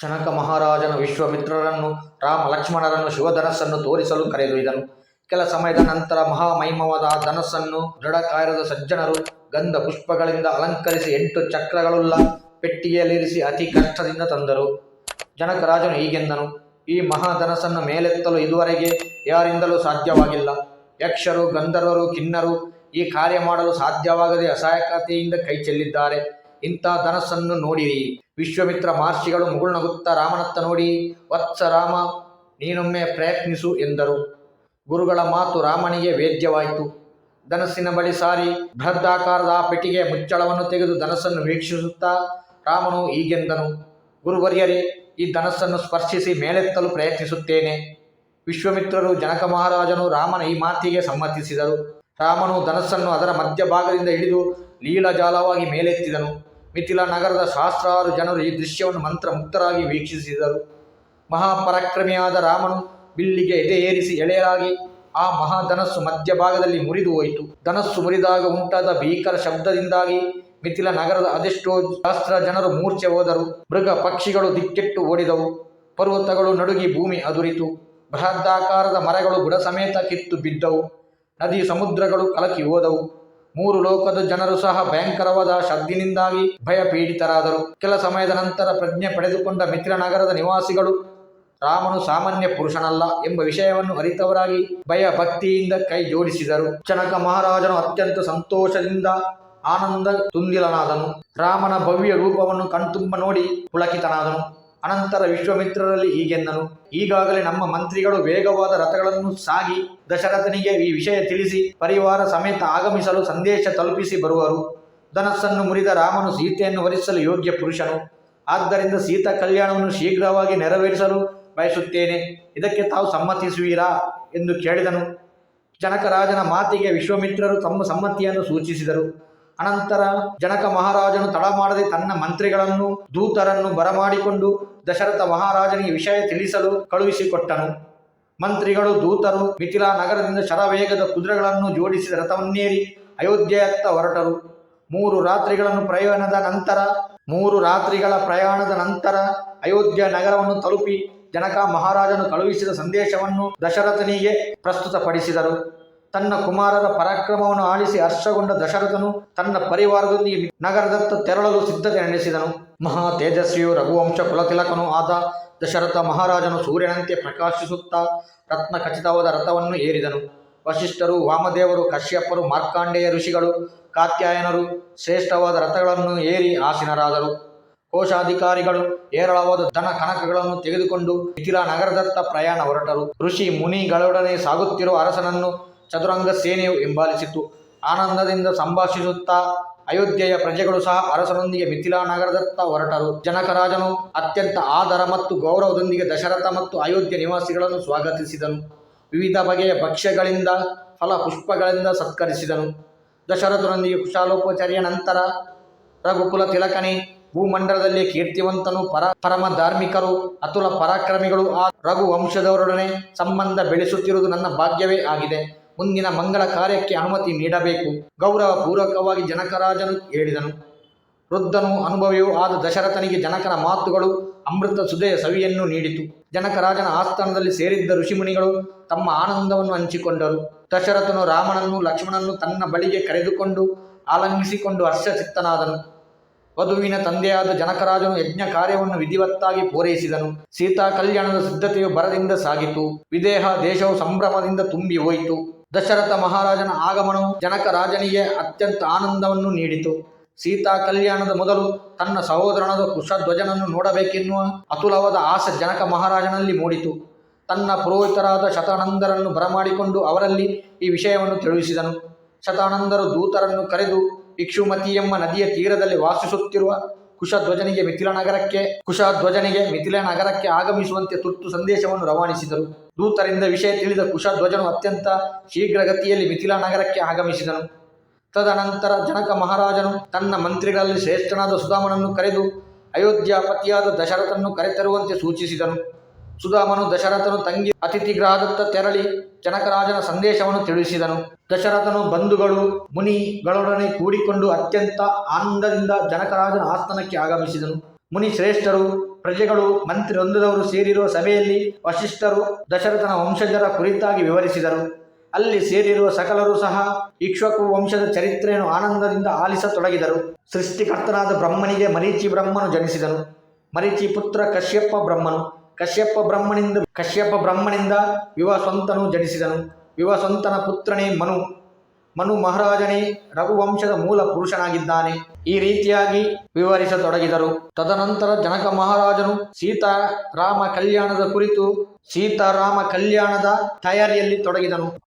ಜನಕ ಮಹಾರಾಜನು ವಿಶ್ವಾಮಿತ್ರರನ್ನು ರಾಮ ಲಕ್ಷ್ಮಣರನ್ನು ಶಿವಧನಸ್ಸನ್ನು ತೋರಿಸಲು ಕರೆದೊಯ್ದನು. ಕೆಲ ಸಮಯದ ನಂತರ ಮಹಾಮಹಿಮವಾದ ಆ ಧನಸ್ಸನ್ನು ದೃಢಕಾಯದ ಸಜ್ಜನರು ಗಂಧ ಪುಷ್ಪಗಳಿಂದ ಅಲಂಕರಿಸಿ 8 ಚಕ್ರಗಳುಳ್ಳ ಪೆಟ್ಟಿಗೆಯಲ್ಲಿರಿಸಿ ಅತಿ ಕಷ್ಟದಿಂದ ತಂದರು. ಜನಕರಾಜನು ಹೀಗೆಂದನು, ಈ ಮಹಾಧನಸ್ಸನ್ನು ಮೇಲೆತ್ತಲು ಇದುವರೆಗೆ ಯಾರಿಂದಲೂ ಸಾಧ್ಯವಾಗಿಲ್ಲ. ಯಕ್ಷರು, ಗಂಧರ್ವರು, ಕಿನ್ನರು ಈ ಕಾರ್ಯ ಮಾಡಲು ಸಾಧ್ಯವಾಗದೆ ಅಸಹಾಯಕತೆಯಿಂದ ಕೈ ಚೆಲ್ಲಿದ್ದಾರೆ. ಇಂಥ ಧನಸ್ಸನ್ನು ನೋಡಿರಿ. ವಿಶ್ವಾಮಿತ್ರ ಮಹರ್ಷಿಗಳು ಮುಗುಳ್ನಗುತ್ತಾ ರಾಮನತ್ತ ನೋಡಿ, ವತ್ಸ ರಾಮ, ನೀನೊಮ್ಮೆ ಪ್ರಯತ್ನಿಸು ಎಂದರು. ಗುರುಗಳ ಮಾತು ರಾಮನಿಗೆ ವೇದ್ಯವಾಯಿತು. ಧನಸ್ಸಿನ ಬಳಿ ಸಾರಿ ಬೃಹದಾಕಾರದ ಆ ಪೆಟ್ಟಿಗೆಯ ಮುಚ್ಚಳವನ್ನು ತೆಗೆದು ಧನಸ್ಸನ್ನು ವೀಕ್ಷಿಸುತ್ತಾ ರಾಮನು ಹೀಗೆಂದನು, ಗುರುವರ್ಯರೇ, ಈ ಧನಸ್ಸನ್ನು ಸ್ಪರ್ಶಿಸಿ ಮೇಲೆತ್ತಲು ಪ್ರಯತ್ನಿಸುತ್ತೇನೆ. ವಿಶ್ವಾಮಿತ್ರರು, ಜನಕ ಮಹಾರಾಜನು ರಾಮನ ಈ ಮಾತಿಗೆ ಸಮ್ಮತಿಸಿದರು. ರಾಮನು ಧನಸ್ಸನ್ನು ಅದರ ಮಧ್ಯಭಾಗದಿಂದ ಹಿಡಿದು ಲೀಲಾಜಾಲವಾಗಿ ಮೇಲೆತ್ತಿದನು. ಮಿಥಿಲಾ ನಗರದ ಸಹಸ್ರಾರು ಜನರು ಈ ದೃಶ್ಯವನ್ನು ಮಂತ್ರಮುಗ್ಧರಾಗಿ ವೀಕ್ಷಿಸಿದರು. ಮಹಾಪರಾಕ್ರಮಿಯಾದ ರಾಮನು ಬಿಲ್ಲಿಗೆ ಎದೆ ಏರಿಸಿ ಎಳೆಯಲಾಗಿ ಆ ಮಹಾಧನಸ್ಸು ಮಧ್ಯಭಾಗದಲ್ಲಿ ಮುರಿದು ಹೋಯಿತು. ಧನಸ್ಸು ಮುರಿದಾಗ ಉಂಟಾದ ಭೀಕರ ಶಬ್ದದಿಂದಾಗಿ ಮಿಥಿಲಾ ನಗರದ ಅದೆಷ್ಟೋ ಸಹಸ್ರ ಜನರು ಮೂರ್ಛೆ ಹೋದರು. ಮೃಗ ಪಕ್ಷಿಗಳು ದಿಕ್ಕೆಟ್ಟು ಓಡಿದವು. ಪರ್ವತಗಳು ನಡುಗಿ ಭೂಮಿ ಅದುರಿತು. ಬೃಹದಾಕಾರದ ಮರಗಳು ಬುಡ ಸಮೇತ ಕಿತ್ತು ಬಿದ್ದವು. ನದಿ ಸಮುದ್ರಗಳು ಕಲಕಿ ಹೋದವು. 3 ಲೋಕದ ಜನರು ಸಹ ಭಯಂಕರವಾದ ಶಬ್ದಿನಿಂದಾಗಿ ಭಯ ಪೀಡಿತರಾದರು. ಕೆಲ ಸಮಯದ ನಂತರ ಪ್ರಜ್ಞೆ ಪಡೆದುಕೊಂಡ ಮಿಥಿಲಾ ನಗರದ ನಿವಾಸಿಗಳು ರಾಮನು ಸಾಮಾನ್ಯ ಪುರುಷನಲ್ಲ ಎಂಬ ವಿಷಯವನ್ನು ಅರಿತವರಾಗಿ ಭಯ ಭಕ್ತಿಯಿಂದ ಕೈ ಜೋಡಿಸಿದರು. ಜನಕ ಮಹಾರಾಜನು ಅತ್ಯಂತ ಸಂತೋಷದಿಂದ ಆನಂದ ತುಂದಿಲನಾದನು. ರಾಮನ ಭವ್ಯ ರೂಪವನ್ನು ಕಣ್ತುಂಬ ನೋಡಿ ಪುಳಕಿತನಾದನು. ಅನಂತರ ವಿಶ್ವಾಮಿತ್ರರಲ್ಲಿ ಹೀಗೆಂದನು, ಈಗಾಗಲೇ ನಮ್ಮ ಮಂತ್ರಿಗಳು ವೇಗವಾದ ರಥಗಳನ್ನು ಸಾಗಿ ದಶರಥನಿಗೆ ಈ ವಿಷಯ ತಿಳಿಸಿ ಪರಿವಾರ ಸಮೇತ ಆಗಮಿಸಲು ಸಂದೇಶ ತಲುಪಿಸಿ ಬರುವರು. ಧನಸ್ಸನ್ನು ಮುರಿದ ರಾಮನು ಸೀತೆಯನ್ನು ವರಿಸಲು ಯೋಗ್ಯ ಪುರುಷನು. ಆದ್ದರಿಂದ ಸೀತಾ ಕಲ್ಯಾಣವನ್ನು ಶೀಘ್ರವಾಗಿ ನೆರವೇರಿಸಲು ಬಯಸುತ್ತೇನೆ. ಇದಕ್ಕೆ ತಾವು ಸಮ್ಮತಿಸುವಿರಾ ಎಂದು ಕೇಳಿದನು. ಜನಕರಾಜನ ಮಾತಿಗೆ ವಿಶ್ವಾಮಿತ್ರರು ತಮ್ಮ ಸಮ್ಮತಿಯನ್ನು ಸೂಚಿಸಿದರು. ಅನಂತರ ಜನಕ ಮಹಾರಾಜನು ತಡ ಮಾಡದೆ ತನ್ನ ಮಂತ್ರಿಗಳನ್ನು ದೂತರನ್ನು ಬರಮಾಡಿಕೊಂಡು ದಶರಥ ಮಹಾರಾಜನಿಗೆ ವಿಷಯ ತಿಳಿಸಲು ಕಳುಹಿಸಿಕೊಟ್ಟನು. ಮಂತ್ರಿಗಳು ದೂತರು ಮಿಥಿಲಾ ನಗರದಿಂದ ಶರವೇಗದ ಕುದುರೆಗಳನ್ನು ಜೋಡಿಸಿದ ರಥವನ್ನೇರಿ ಅಯೋಧ್ಯೆಯತ್ತ ಹೊರಟರು. 3 ರಾತ್ರಿಗಳ ಪ್ರಯಾಣದ ನಂತರ ಅಯೋಧ್ಯ ನಗರವನ್ನು ತಲುಪಿ ಜನಕ ಮಹಾರಾಜನು ಕಳುಹಿಸಿದ ಸಂದೇಶವನ್ನು ದಶರಥನಿಗೆ ಪ್ರಸ್ತುತಪಡಿಸಿದರು. ತನ್ನ ಕುಮಾರರ ಪರಾಕ್ರಮವನ್ನು ಆಲಿಸಿ ಹರ್ಷಗೊಂಡ ದಶರಥನು ತನ್ನ ಪರಿವಾರದೊಂದಿಗೆ ನಗರದತ್ತ ತೆರಳಲು ಸಿದ್ಧತೆ ನಡೆಸಿದನು. ಮಹಾ ತೇಜಸ್ವಿಯು ರಘುವಂಶ ಕುಲತಿಲಕನೂ ಆದ ದಶರಥ ಮಹಾರಾಜನು ಸೂರ್ಯನಂತೆ ಪ್ರಕಾಶಿಸುತ್ತಾ ರತ್ನ ಖಚಿತವಾದ ರಥವನ್ನು ಏರಿದನು. ವಶಿಷ್ಠರು, ವಾಮದೇವರು, ಕಶ್ಯಪರು, ಮಾರ್ಕಾಂಡೇಯ ಋಷಿಗಳು, ಕಾತ್ಯಾಯನರು ಶ್ರೇಷ್ಠವಾದ ರಥಗಳನ್ನು ಏರಿ ಆಸೀನರಾದರು. ಕೋಶಾಧಿಕಾರಿಗಳು ಹೇರಳವಾದ ಧನ ಕನಕಗಳನ್ನು ತೆಗೆದುಕೊಂಡು ಮಿಥಿಲಾ ನಗರದತ್ತ ಪ್ರಯಾಣ ಹೊರಟರು. ಋಷಿ ಮುನಿಗಳೊಡನೆ ಸಾಗುತ್ತಿರುವ ಅರಸನನ್ನು ಚದುರಂಗ ಸೇನೆಯು ಹಿಂಬಾಲಿಸಿತು. ಆನಂದದಿಂದ ಸಂಭಾಷಿಸುತ್ತಾ ಅಯೋಧ್ಯೆಯ ಪ್ರಜೆಗಳು ಸಹ ಅರಸನೊಂದಿಗೆ ಮಿಥಿಲಾ ನಗರದತ್ತ ಹೊರಟರು. ಜನಕರಾಜನು ಅತ್ಯಂತ ಆದರ ಮತ್ತು ಗೌರವದೊಂದಿಗೆ ದಶರಥ ಮತ್ತು ಅಯೋಧ್ಯೆ ನಿವಾಸಿಗಳನ್ನು ಸ್ವಾಗತಿಸಿದನು. ವಿವಿಧ ಬಗೆಯ ಭಕ್ಷ್ಯಗಳಿಂದ ಫಲಪುಷ್ಪಗಳಿಂದ ಸತ್ಕರಿಸಿದನು. ದಶರಥನೊಂದಿಗೆ ಕುಶಾಲೋಪಚಾರ್ಯ ನಂತರ ರಘುಕುಲ ತಿಲಕನೇ, ಭೂಮಂಡಲದಲ್ಲಿ ಕೀರ್ತಿವಂತನು, ಪರಮ ಧಾರ್ಮಿಕರು, ಅತುಲ ಪರಾಕ್ರಮಿಗಳು ಆ ರಘುವಂಶದವರೊಡನೆ ಸಂಬಂಧ ಬೆಳೆಸುತ್ತಿರುವುದು ನನ್ನ ಭಾಗ್ಯವೇ ಆಗಿದೆ. ಮುಂದಿನ ಮಂಗಳ ಕಾರ್ಯಕ್ಕೆ ಅನುಮತಿ ನೀಡಬೇಕು. ಗೌರವ ಪೂರ್ವಕವಾಗಿ ಜನಕರಾಜನು ಹೇಳಿದನು. ವೃದ್ಧನೂ ಅನುಭವಿಯೂ ಆದ ದಶರಥನಿಗೆ ಜನಕನ ಮಾತುಗಳು ಅಮೃತ ಸುಧೆಯ ಸವಿಯನ್ನು ನೀಡಿತು. ಜನಕರಾಜನ ಆಸ್ಥಾನದಲ್ಲಿ ಸೇರಿದ್ದ ಋಷಿಮುನಿಗಳು ತಮ್ಮ ಆನಂದವನ್ನು ಹಂಚಿಕೊಂಡರು. ದಶರಥನು ರಾಮನನ್ನು ಲಕ್ಷ್ಮಣನನ್ನು ತನ್ನ ಬಳಿಗೆ ಕರೆದುಕೊಂಡು ಆಲಂಗಿಸಿಕೊಂಡು ಹರ್ಷಚಿತ್ತನಾದನು. ವಧುವಿನ ತಂದೆಯಾದ ಜನಕರಾಜನು ಯಜ್ಞ ಕಾರ್ಯವನ್ನು ವಿಧಿವತ್ತಾಗಿ ಪೂರೈಸಿದನು. ಸೀತಾ ಕಲ್ಯಾಣದ ಸಿದ್ಧತೆಯು ಭರದಿಂದ ಸಾಗಿತು. ವಿದೇಹ ದೇಶವು ಸಂಭ್ರಮದಿಂದ ತುಂಬಿ ಹೋಯಿತು. ದಶರಥ ಮಹಾರಾಜನ ಆಗಮನವು ಜನಕರಾಜನಿಗೆ ಅತ್ಯಂತ ಆನಂದವನ್ನು ನೀಡಿತು. ಸೀತಾ ಕಲ್ಯಾಣದ ಮೊದಲು ತನ್ನ ಸಹೋದರನಾದ ಕುಶಧ್ವಜನನ್ನು ನೋಡಬೇಕೆನ್ನುವ ಅತುಲವಾದ ಆಸೆ ಜನಕ ಮಹಾರಾಜನಲ್ಲಿ ಮೂಡಿತು. ತನ್ನ ಪುರೋಹಿತರಾದ ಶತಾನಂದರನ್ನು ಬರಮಾಡಿಕೊಂಡು ಅವರಲ್ಲಿ ಈ ವಿಷಯವನ್ನು ತಿಳಿಸಿದನು. ಶತಾನಂದರು ದೂತರನ್ನು ಕರೆದು ಇಕ್ಷುಮತಿ ಎಂಬ ನದಿಯ ತೀರದಲ್ಲಿ ವಾಸಿಸುತ್ತಿರುವ ಕುಶಧ್ವಜನಿಗೆ ಮಿಥಿಲಾ ನಗರಕ್ಕೆ ಆಗಮಿಸುವಂತೆ ತುರ್ತು ಸಂದೇಶವನ್ನು ರವಾನಿಸಿದರು. ದೂತರಿಂದ ವಿಷಯ ತಿಳಿದ ಕುಶಧ್ವಜನು ಅತ್ಯಂತ ಶೀಘ್ರಗತಿಯಲ್ಲಿ ಮಿಥಿಲಾ ನಗರಕ್ಕೆ ಆಗಮಿಸಿದನು. ತದನಂತರ ಜನಕ ಮಹಾರಾಜನು ತನ್ನ ಮಂತ್ರಿಗಳಲ್ಲಿ ಶ್ರೇಷ್ಠನಾದ ಸುಧಾಮನನ್ನು ಕರೆದು ಅಯೋಧ್ಯಾಪತಿಯಾದ ದಶರಥನನ್ನು ಕರೆತರುವಂತೆ ಸೂಚಿಸಿದನು. ಸುಧಾಮನು ದಶರಥನು ತಂಗಿ ಅತಿಥಿ ಗೃಹದತ್ತ ತೆರಳಿ ಜನಕರಾಜನ ಸಂದೇಶವನ್ನು ತಿಳಿಸಿದನು. ದಶರಥನು ಬಂಧುಗಳು ಮುನಿಗಳೊಡನೆ ಕೂಡಿಕೊಂಡು ಅತ್ಯಂತ ಆನಂದದಿಂದ ಜನಕರಾಜನ ಆಸ್ಥಾನಕ್ಕೆ ಆಗಮಿಸಿದನು. ಮುನಿ ಶ್ರೇಷ್ಠರು ಪ್ರಜೆಗಳು ಮಂತ್ರಿ ಹೊಂದಿದವರು ಸೇರಿರುವ ಸಭೆಯಲ್ಲಿ ವಸಿಷ್ಠರು ದಶರಥನ ವಂಶಜರ ಕುರಿತಾಗಿ ವಿವರಿಸಿದರು. ಅಲ್ಲಿ ಸೇರಿರುವ ಸಕಲರು ಸಹ ಇಕ್ಷ್ವಾಕು ವಂಶದ ಚರಿತ್ರೆಯನ್ನು ಆನಂದದಿಂದ ಆಲಿಸತೊಡಗಿದರು. ಸೃಷ್ಟಿಕರ್ತನಾದ ಬ್ರಹ್ಮನಿಗೆ ಮರೀಚಿ ಬ್ರಹ್ಮನು ಜನಿಸಿದನು. ಮರೀಚಿ ಪುತ್ರ ಕಶ್ಯಪ ಬ್ರಹ್ಮನು. ಕಶ್ಯಪ ಬ್ರಹ್ಮನಿಂದ ವಿವಸ್ವಂತನು ಜನಿಸಿದನು. ವಿವಸ್ವಂತನ ಪುತ್ರನೇ ಮನು. ಮನು ಮಹಾರಾಜನೇ ರಘುವಂಶದ ಮೂಲ ಪುರುಷನಾಗಿದ್ದಾನೆ. ಈ ರೀತಿಯಾಗಿ ವಿವರಿಸತೊಡಗಿದರು. ತದನಂತರ ಜನಕ ಮಹಾರಾಜನು ಸೀತಾರಾಮ ಕಲ್ಯಾಣದ ತಯಾರಿಯಲ್ಲಿ ತೊಡಗಿದನು.